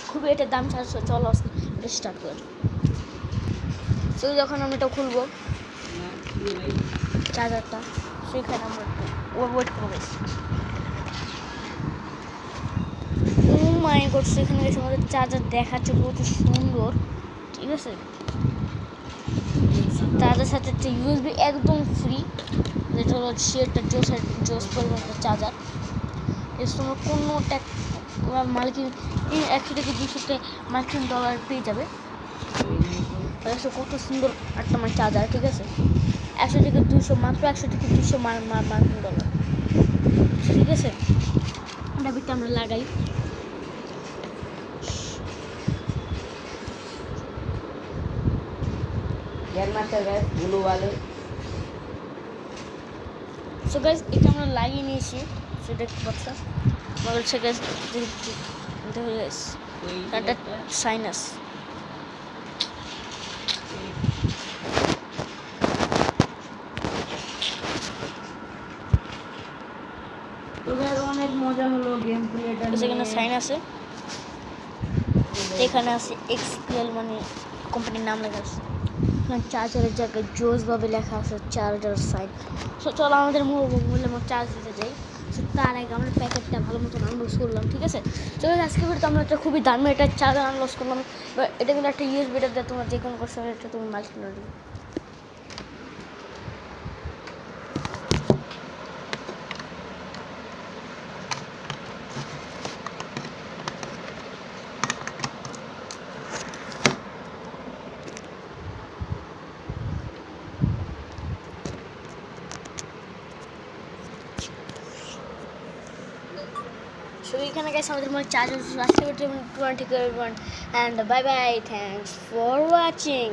খুবই এটা দাম ছাড়ছে, চলো এটা স্টার্ট করি। তো যখন আমরা এটা খুলবো চার্জারটা, সেখানে আমরা ওয়েট করবো। ও মাই গড, সেখানে গেছে আমাদের চার্জার দেখাচ্ছে কত সুন্দর, ঠিক আছে। চার্জার সাথে একটা ইউএসবি একদম ফ্রি, যেটা হলো একটা জোস পরিমাণ চার্জার। এর সঙ্গে কোনো মালিকিন 100 থেকে 200 মার্কিন ডলার পেয়ে যাবে। কত সুন্দর একটা আমার চার্জার, ঠিক আছে। 100 থেকে 200, মাত্র 100 থেকে 200 মার্কিন ডলার, ঠিক আছে। এটা ভিতরে আমরা লাগাই। সো গাইস, এটা আমরা লাগিয়ে নিয়েছি, সেটা দেখতে পাচ্ছ। আমাদের হচ্ছে গাইস, এটা সাইনাস। অনেক মজা হলো গেম প্লেটা। সেখানে সাইন আছে, এখানে আছে এক্সপিএল মানে কোম্পানির নাম লেখা আছে। এখানে চার্জারের জায়গায় জোসভাবে লেখা আছে চার্জার সাইন। সো চলো আমাদের মোবাইলে আমরা চার্জ দিতে যাই। সো তার আগে আমরা প্যাকেটটা ভালো মতন আনবক্স করলাম, ঠিক আছে। চলো আজকে ভিডিওতে আমরা একটা খুবই দামি একটা চার্জার আনবক্স করলাম। এটা কিন্তু একটা ইউএসবিটা দিয়ে তোমরা যে কোনো করছো, এটা তুমি মাল্টিপ্লাই দিবে। So এখানে guys আমাদের মনে চার্জার আসছে, and bye bye, thanks for watching.